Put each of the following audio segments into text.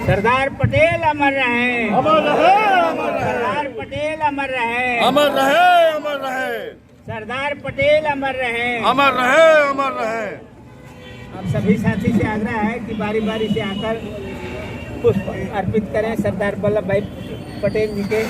सरदार पटेल अमर रहे, अमर रहे, अमर रहे। सरदार पटेल अमर रहे, अमर रहे, अमर रहे। सरदार पटेल अमर रहे, अमर रहे, अमर रहे। अब सभी साथी से आग्रह है कि बारी बारी से आकर पुष्प अर्पित करें सरदार वल्लभ भाई पटेल जी के।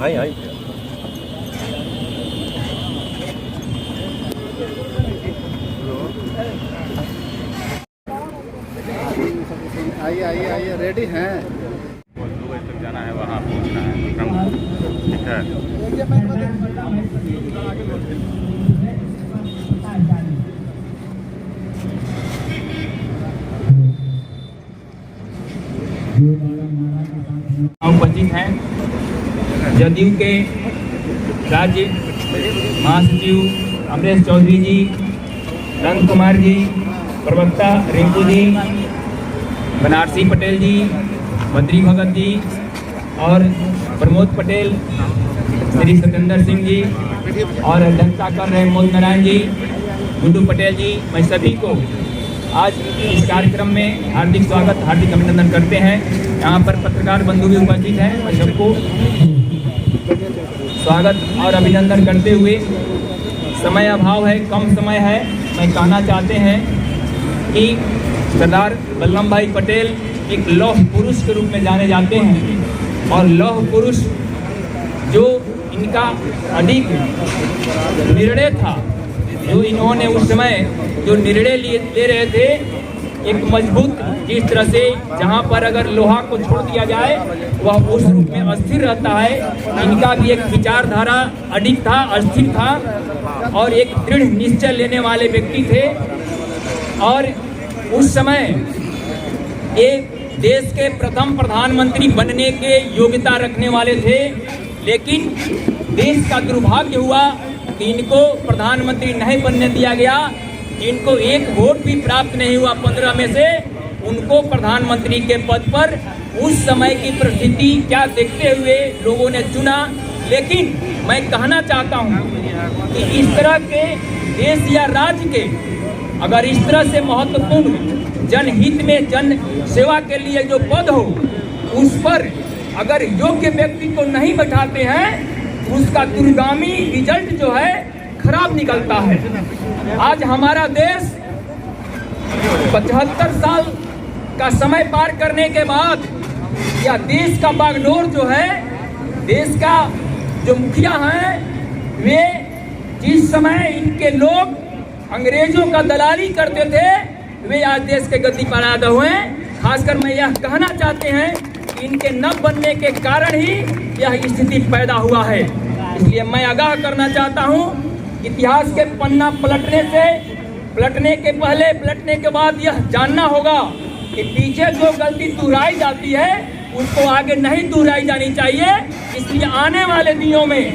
आई आई आइए आइए आइए, रेडी हैं। दुबई तक जाना है, वहाँ पहुँचना है। ठीक है। उपस्थित हैं जदयू के राज्य महासचिव अमरेश चौधरी जी, नंद कुमार जी, प्रवक्ता रिंकू जी, बनारसी पटेल जी, बद्री भगत जी और प्रमोद पटेल, श्री सत्येंद्र सिंह जी और अध्यक्षता कर रहे मोद नारायण जी, गुड्डू पटेल जी, मैं सभी को आज इस कार्यक्रम में हार्दिक स्वागत, हार्दिक अभिनंदन करते हैं। यहाँ पर पत्रकार बंधु भी उपस्थित हैं। मैं सबको स्वागत और अभिनंदन करते हुए, समय अभाव है, कम समय है, मैं कहना चाहते हैं कि सरदार वल्लभ भाई पटेल एक लौह पुरुष के रूप में जाने जाते हैं और लौह पुरुष जो इनका अधिक निर्णय था, जो इन्होंने उस समय जो निर्णय ले रहे थे, एक मजबूत, जिस तरह से जहाँ पर अगर लोहा को छोड़ दिया जाए वह उस रूप में अस्थिर रहता है, इनका भी एक विचारधारा अडिग था, अस्थिर था और एक दृढ़ निश्चय लेने वाले व्यक्ति थे। और उस समय एक देश के प्रथम प्रधानमंत्री बनने के योग्यता रखने वाले थे, लेकिन देश का दुर्भाग्य हुआ कि इनको प्रधानमंत्री नहीं बनने दिया गया। इनको एक वोट भी प्राप्त नहीं हुआ 15 में से, उनको प्रधानमंत्री के पद पर उस समय की परिस्थिति क्या देखते हुए लोगों ने चुना। लेकिन मैं कहना चाहता हूं कि इस तरह के देश या राज्य के अगर इस तरह से महत्वपूर्ण जनहित में जन सेवा के लिए जो पद हो, उस पर अगर योग्य व्यक्ति को नहीं बैठाते हैं, उसका दूरगामी रिजल्ट जो है खराब निकलता है। आज हमारा देश 75 साल का समय पार करने के बाद या देश का बागडोर जो है, देश का जो मुखिया हैं, वे जिस समय इनके लोग अंग्रेजों का दलाली करते थे, वे आज देश के गद्दी पर आए हुए हैं। खासकर मैं यह कहना चाहते हैं कि इनके न बनने के कारण ही यह स्थिति पैदा हुआ है। इसलिए मैं आगाह करना चाहता हूं, इतिहास के पन्ना पलटने के पहले, पलटने के बाद यह जानना होगा कि पीछे जो गलती दोहराई जाती है उसको आगे नहीं दोहराई जानी चाहिए। इसलिए आने वाले दिनों में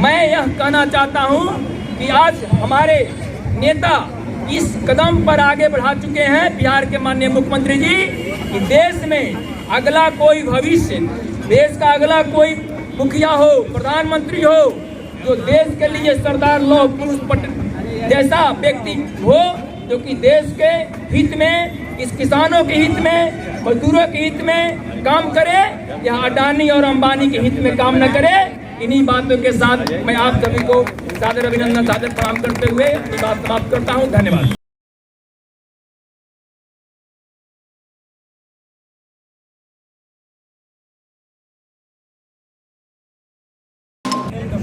मैं यह कहना चाहता हूं कि आज हमारे नेता इस कदम पर आगे बढ़ा चुके हैं, बिहार के माननीय मुख्यमंत्री जी, कि देश में अगला कोई भविष्य, देश का अगला कोई मुखिया हो, प्रधानमंत्री हो, जो देश के लिए सरदार लौह पुरुष पटेल जैसा व्यक्ति हो, जो कि देश के हित में, इस किसानों के हित में, मजदूरों के हित में काम करे, या अडानी और अंबानी के हित में काम न करे। इन्हीं बातों के साथ मैं आप सभी को सादर अभिनंदन, सादर प्रणाम करते हुए अपनी बात समाप्त करता हूँ। धन्यवाद।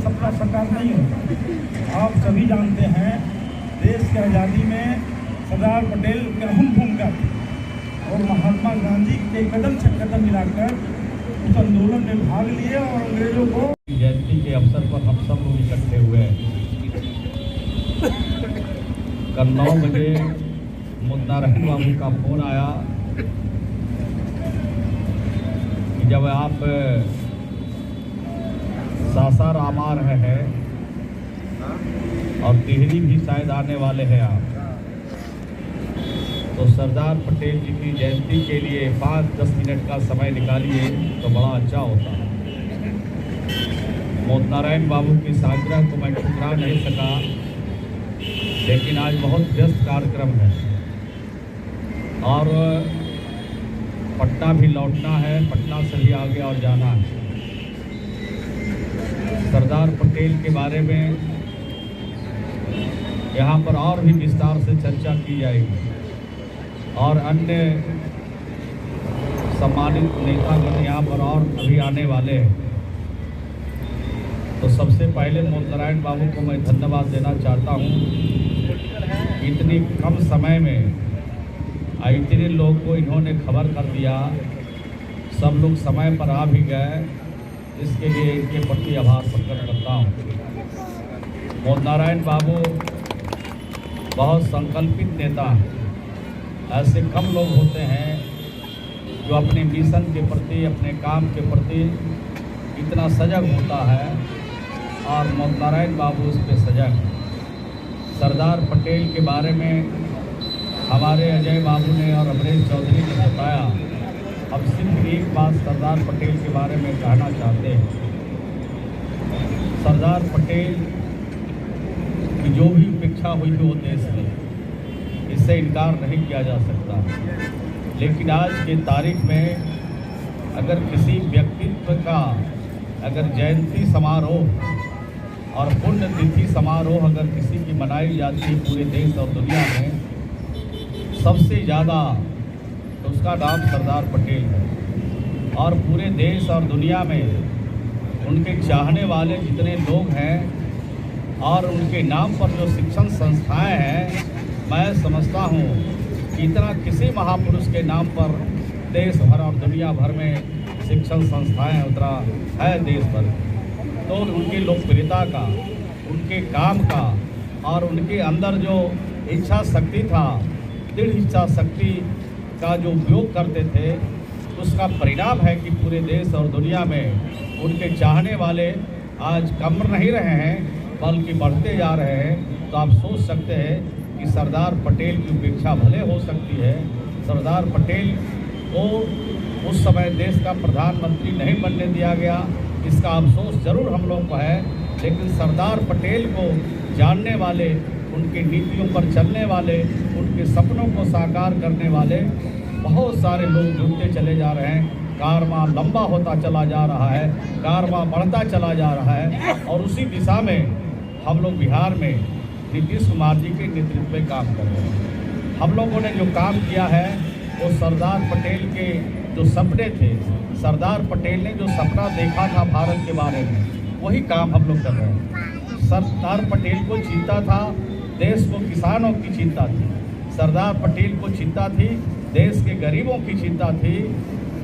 सबका सरकार नहीं है। आप सभी जानते हैं, देश की आज़ादी में सरदार पटेल की अहम भूमिका थी और महात्मा गांधी के कदम से कदम मिलाकर उस आंदोलन में भाग लिए और अंग्रेजों को जयंती के अवसर पर हम सब लोग इकट्ठे हुए हैं। कल 9 बजे मुद्दारहन बाबू का फोन आया कि जब आप सासाराम आ रहे हैं और टिहरी भी शायद आने वाले हैं आप, तो सरदार पटेल जी की जयंती के लिए 5-10 मिनट का समय निकालिए तो बड़ा अच्छा होता। मोहन नारायण बाबू की सालगिरह को मैं ठुकरा नहीं सका, लेकिन आज बहुत व्यस्त कार्यक्रम है और पटना भी लौटना है, पटना से भी आगे और जाना है। सरदार पटेल के बारे में यहाँ पर और भी विस्तार से चर्चा की जाएगी और अन्य सम्मानित नेतागण यहाँ पर और अभी आने वाले हैं। तो सबसे पहले मोहन नारायण बाबू को मैं धन्यवाद देना चाहता हूँ। इतनी कम समय में इतने लोग को इन्होंने खबर कर दिया, सब लोग समय पर आ भी गए, इसके लिए इनके प्रति आभार प्रकट करता हूँ। मोहन नारायण बाबू बहुत संकल्पित नेता हैं। ऐसे कम लोग होते हैं जो अपने मिशन के प्रति, अपने काम के प्रति इतना सजग होता है, और मोहन नारायण बाबू उस पर सजग हैं। सरदार पटेल के बारे में हमारे अजय बाबू ने और अमरेश चौधरी ने बताया। अब सिर्फ एक बात सरदार पटेल के बारे में कहना चाहते हैं। सरदार पटेल की जो भी उपेक्षा हुई वो देश में, इससे इनकार नहीं किया जा सकता। लेकिन आज के तारीख में अगर किसी व्यक्तित्व का अगर जयंती समारोह और पुण्यतिथि समारोह अगर किसी की मनाई जाती है पूरे देश और दुनिया में, सबसे ज़्यादा तो उसका नाम सरदार पटेल है। और पूरे देश और दुनिया में उनके चाहने वाले जितने लोग हैं और उनके नाम पर जो शिक्षण संस्थाएं हैं, मैं समझता हूँ कि इतना किसी महापुरुष के नाम पर देश भर और दुनिया भर में शिक्षण संस्थाएं उतरा है देश भर। तो उनकी लोकप्रियता का, उनके काम का और उनके अंदर जो इच्छा शक्ति था, दृढ़ इच्छा शक्ति का जो उपयोग करते थे, उसका परिणाम है कि पूरे देश और दुनिया में उनके चाहने वाले आज कम नहीं रहे हैं बल्कि बढ़ते जा रहे हैं। तो आप सोच सकते हैं कि सरदार पटेल की उपेक्षा भले हो सकती है। सरदार पटेल को उस समय देश का प्रधानमंत्री नहीं बनने दिया गया, इसका अफसोस ज़रूर हम लोग को है। लेकिन सरदार पटेल को जानने वाले, उनकी नीतियों पर चलने वाले, उनके सपनों को साकार करने वाले बहुत सारे लोग जुड़ते चले जा रहे हैं। कारवां लंबा होता चला जा रहा है, कारवां बढ़ता चला जा रहा है। और उसी दिशा में हम लोग बिहार में नीतीश कुमार जी के नेतृत्व में काम कर रहे हैं। हम लोगों ने जो काम किया है वो सरदार पटेल के जो सपने थे, सरदार पटेल ने जो सपना देखा था भारत के बारे में, वही काम हम लोग कर रहे हैं। सरदार पटेल को चिंता था, देश को किसानों की चिंता थी। सरदार पटेल को चिंता थी, देश के गरीबों की चिंता थी।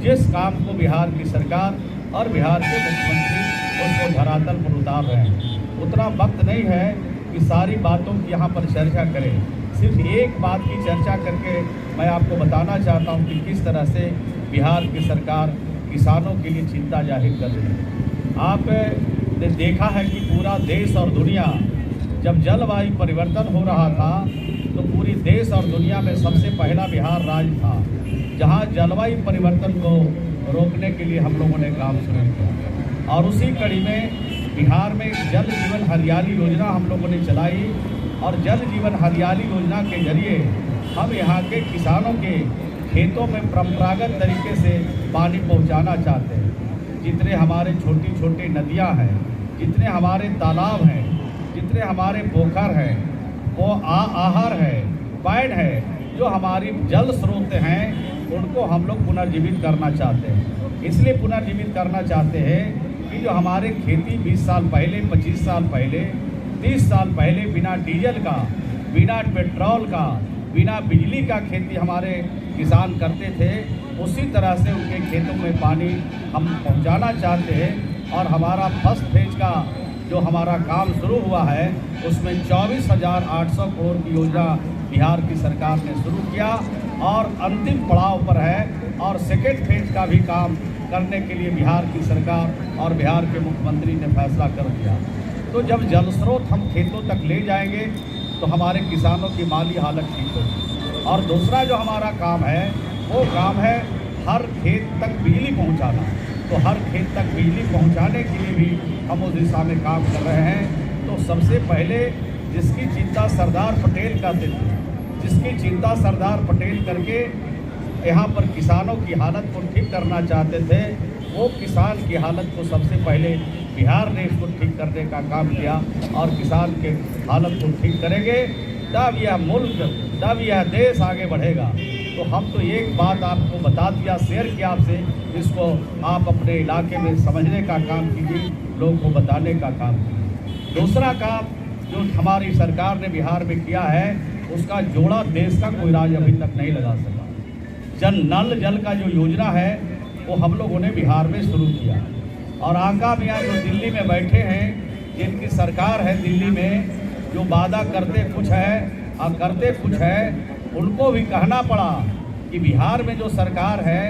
जिस काम को बिहार की सरकार और बिहार के मुख्यमंत्री उसको धरातल पर उतार रहे हैं, उतना वक्त नहीं है कि सारी बातों की यहाँ पर चर्चा करें। सिर्फ एक बात की चर्चा करके मैं आपको बताना चाहता हूँ कि किस तरह से बिहार की सरकार किसानों के लिए चिंता जाहिर कर रही है। आपने देखा है कि पूरा देश और दुनिया, जब जलवायु परिवर्तन हो रहा था तो पूरी देश और दुनिया में सबसे पहला बिहार राज्य था जहां जलवायु परिवर्तन को रोकने के लिए हम लोगों ने काम शुरू किया। और उसी कड़ी में बिहार में जल जीवन हरियाली योजना हम लोगों ने चलाई। और जल जीवन हरियाली योजना के जरिए हम यहाँ के किसानों के खेतों में परंपरागत तरीके से पानी पहुँचाना चाहते हैं। जितने हमारे छोटी छोटी नदियाँ हैं, जितने हमारे तालाब हैं, जितने हमारे पोखर हैं, वो आहार है, पैड है, जो हमारी जल स्रोत हैं, उनको हम लोग पुनर्जीवित करना चाहते हैं। इसलिए पुनर्जीवित करना चाहते हैं कि जो हमारे खेती 20 साल पहले, 25 साल पहले, 30 साल पहले बिना डीजल का, बिना पेट्रोल का, बिना बिजली का खेती हमारे किसान करते थे, उसी तरह से उनके खेतों में पानी हम पहुंचाना चाहते हैं। और हमारा फर्स्ट फेज का जो हमारा काम शुरू हुआ है उसमें 24,800 करोड़ की योजना बिहार की सरकार ने शुरू किया और अंतिम पड़ाव पर है। और सेकेंड फेज का भी काम करने के लिए बिहार की सरकार और बिहार के मुख्यमंत्री ने फैसला कर दिया। तो जब जल स्रोत हम खेतों तक ले जाएंगे तो हमारे किसानों की माली हालत ठीक होगी। और दूसरा जो हमारा काम है वो काम है हर खेत तक बिजली पहुंचाना। तो हर खेत तक बिजली पहुंचाने के लिए भी हम उस दिशा में काम कर रहे हैं। तो सबसे पहले जिसकी चिंता सरदार पटेल करते थे, जिसकी चिंता सरदार पटेल करके यहाँ पर किसानों की हालत को ठीक करना चाहते थे, वो किसान की हालत को सबसे पहले बिहार ने इसको ठीक करने का काम किया। और किसान के हालत को ठीक करेंगे तब यह मुल्क, तब यह देश आगे बढ़ेगा। तो हम तो एक बात आपको बता दिया, शेयर किया आपसे, इसको आप अपने इलाके में समझने का काम कीजिए, लोगों को बताने का काम कीजिए। दूसरा काम जो हमारी सरकार ने बिहार में किया है, उसका जोड़ा देश का कोई राज्य अभी तक नहीं लगा सका। नल जल का जो योजना है वो हम लोगों ने बिहार में शुरू किया। और आका मियाँ जो दिल्ली में बैठे हैं, जिनकी सरकार है दिल्ली में, जो वादा करते कुछ है और करते कुछ है, उनको भी कहना पड़ा कि बिहार में जो सरकार है,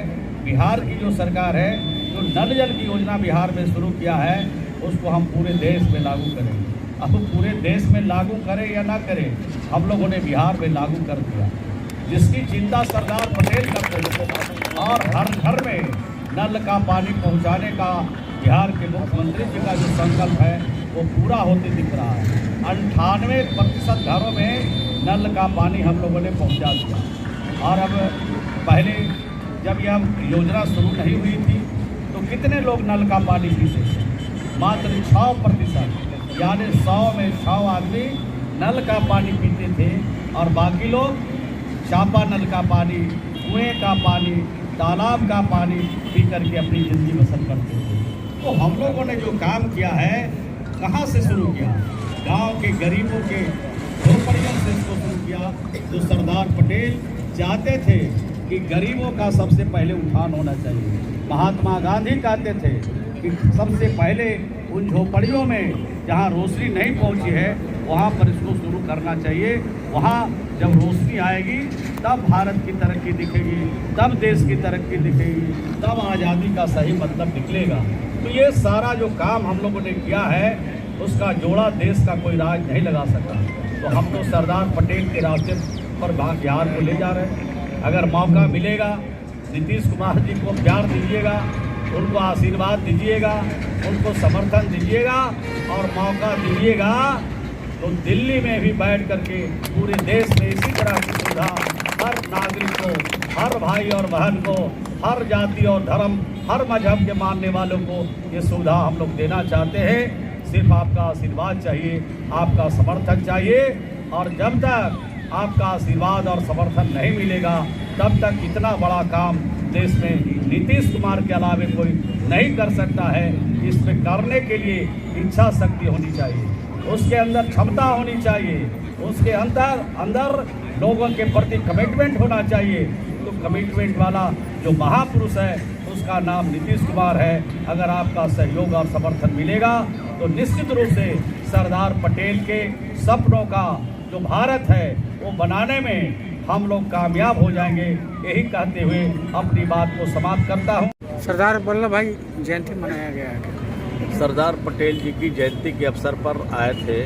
बिहार की जो सरकार है, जो नल जल की योजना बिहार में शुरू किया है, उसको हम पूरे देश में लागू करेंगे। अब पूरे देश में लागू करें या ना करें, हम लोगों ने बिहार में लागू कर दिया। जिसकी चिंता सरदार पटेल करते थे और हर घर में नल का पानी पहुंचाने का बिहार के मुख्यमंत्री जी का जो संकल्प है वो पूरा होते दिख रहा है। 98% घरों में नल का पानी हम लोगों ने पहुंचा दिया। और अब पहले जब यह योजना शुरू नहीं हुई थी तो कितने लोग नल का पानी पीते थे? मात्र 6%, यानी 100 में 6 आदमी नल का पानी पीते थे और बाकी लोग चापा नल का पानी, कुएं का पानी, तालाब का पानी पी करके अपनी ज़िंदगी बसर करते थे। तो हम लोगों ने जो काम किया है, कहाँ से शुरू किया? गांव के गरीबों के झोपड़ियों से इसको शुरू किया। जो सरदार पटेल चाहते थे कि गरीबों का सबसे पहले उत्थान होना चाहिए। महात्मा गांधी कहते थे कि सबसे पहले उन झोपड़ियों में जहाँ रोशनी नहीं पहुँची है, वहाँ पर इसको शुरू करना चाहिए। वहाँ जब रोशनी आएगी तब भारत की तरक्की दिखेगी, तब देश की तरक्की दिखेगी, तब आज़ादी का सही मतलब निकलेगा। तो ये सारा जो काम हम लोगों ने किया है, उसका जोड़ा देश का कोई राज नहीं लगा सका। तो हम तो सरदार पटेल के रास्ते पर बिहार को ले जा रहे हैं। अगर मौका मिलेगा, नीतीश कुमार जी को प्यार दीजिएगा, उनको आशीर्वाद दीजिएगा, उनको समर्थन दीजिएगा और मौका दीजिएगा तो दिल्ली में भी बैठ करके पूरे देश में इसी तरह की सुविधा हर नागरिक को, हर भाई और बहन को, हर जाति और धर्म, हर मजहब के मानने वालों को ये सुविधा हम लोग देना चाहते हैं। सिर्फ आपका आशीर्वाद चाहिए, आपका समर्थन चाहिए। और जब तक आपका आशीर्वाद और समर्थन नहीं मिलेगा, तब तक इतना बड़ा काम देश में नीतीश कुमार के अलावे कोई नहीं कर सकता है। इसमें करने के लिए इच्छा शक्ति होनी चाहिए, उसके अंदर क्षमता होनी चाहिए, उसके अंदर लोगों के प्रति कमिटमेंट होना चाहिए। तो कमिटमेंट वाला जो महापुरुष है उसका नाम नीतीश कुमार है। अगर आपका सहयोग और समर्थन मिलेगा तो निश्चित रूप से सरदार पटेल के सपनों का जो भारत है वो बनाने में हम लोग कामयाब हो जाएंगे। यही कहते हुए अपनी बात को समाप्त करता हूँ। सरदार वल्लभ भाई जयंती मनाया गया है। सरदार पटेल जी की जयंती के अवसर पर आए थे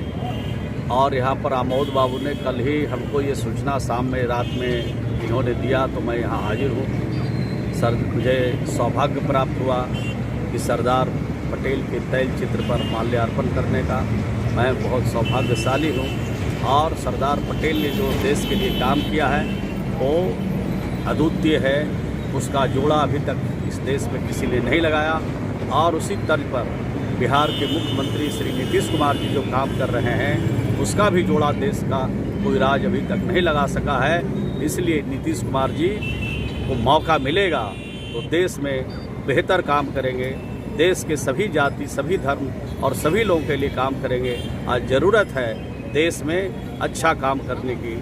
और यहाँ पर आमोद बाबू ने कल ही हमको ये सूचना शाम में रात में इन्होंने दिया, तो मैं यहाँ हाजिर हूँ। सर, मुझे सौभाग्य प्राप्त हुआ कि सरदार पटेल के तैल चित्र पर माल्यार्पण करने का। मैं बहुत सौभाग्यशाली हूँ और सरदार पटेल ने जो देश के लिए काम किया है वो अद्वितीय है। उसका जोड़ा अभी तक इस देश में किसी ने नहीं लगाया और उसी तर्ज पर बिहार के मुख्यमंत्री श्री नीतीश कुमार जी जो काम कर रहे हैं उसका भी जोड़ा देश का कोई राज अभी तक नहीं लगा सका है। इसलिए नीतीश कुमार जी को मौका मिलेगा तो देश में बेहतर काम करेंगे, देश के सभी जाति, सभी धर्म और सभी लोगों के लिए काम करेंगे। आज ज़रूरत है देश में अच्छा काम करने की,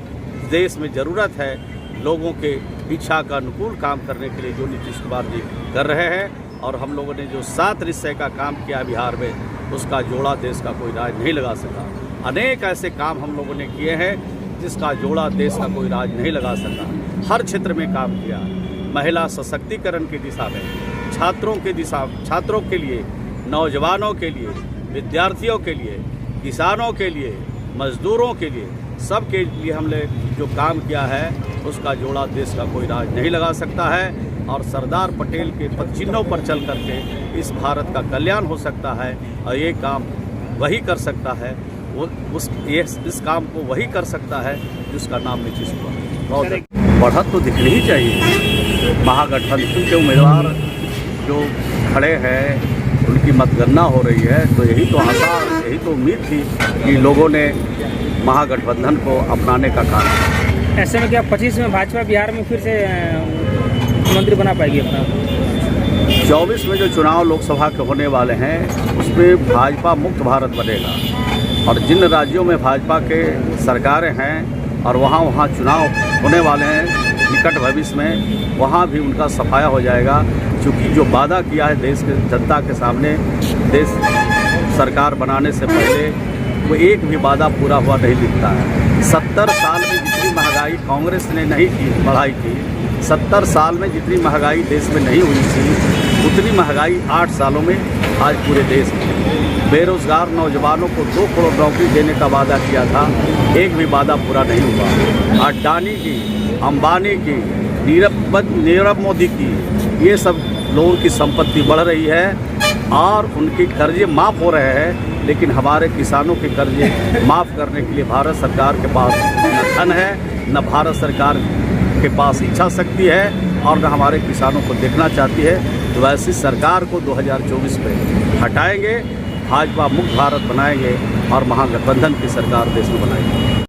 देश में ज़रूरत है लोगों के इच्छा का अनुकूल काम करने के लिए जो नीतीश कुमार जी कर रहे हैं। और हम लोगों ने जो 7 निश्चय का काम किया बिहार में, उसका जोड़ा देश का कोई राज नहीं लगा सका। अनेक ऐसे काम हम लोगों ने किए हैं जिसका जोड़ा देश का कोई राज नहीं लगा सका। हर क्षेत्र में काम किया, महिला सशक्तिकरण की दिशा में, छात्रों के लिए, नौजवानों के लिए, विद्यार्थियों के लिए, किसानों के लिए, मजदूरों के लिए, सब के लिए हमने जो काम किया है उसका जोड़ा देश का कोई राज नहीं लगा सकता है। और सरदार पटेल के पदचिन्हों पर चल करके इस भारत का कल्याण हो सकता है और ये काम वही कर सकता है, इस काम को वही कर सकता है जिसका नाम नीतीश कुमार। बढ़त तो दिखनी ही चाहिए। महागठबंधन के उम्मीदवार जो खड़े हैं उनकी मतगणना हो रही है, तो यही तो आशा, यही तो उम्मीद थी कि लोगों ने महागठबंधन को अपनाने का कारण। ऐसे में क्या 25 में भाजपा बिहार में फिर से मुख्यमंत्री बना पाएगी अपना? 24 में जो चुनाव लोकसभा के होने वाले हैं उसमें भाजपा मुक्त भारत बनेगा, और जिन राज्यों में भाजपा के सरकारें हैं और वहाँ चुनाव होने वाले हैं निकट भविष्य में, वहाँ भी उनका सफाया हो जाएगा। क्योंकि जो वादा किया है देश के जनता के सामने, देश सरकार बनाने से पहले, वो एक भी वादा पूरा हुआ नहीं दिखता है। 70 साल में जितनी महंगाई कांग्रेस ने नहीं की, बढ़ाई थी, 70 साल में जितनी महंगाई देश में नहीं हुई थी उतनी महंगाई 8 सालों में आज पूरे देश में। बेरोजगार नौजवानों को 2 करोड़ नौकरी देने का वादा किया था, एक भी वादा पूरा नहीं हुआ। अडानी की, अंबानी की, नीरव मोदी की, ये सब लोगों की संपत्ति बढ़ रही है और उनके कर्जे माफ़ हो रहे हैं, लेकिन हमारे किसानों के कर्जे माफ़ करने के लिए भारत सरकार के पास न धन है, न भारत सरकार के पास इच्छा शक्ति है और न हमारे किसानों को देखना चाहती है। तो ऐसी सरकार को 2024 में हटाएंगे, भाजपा मुक्त भारत बनाएंगे और महागठबंधन की सरकार देश में बनाएंगे।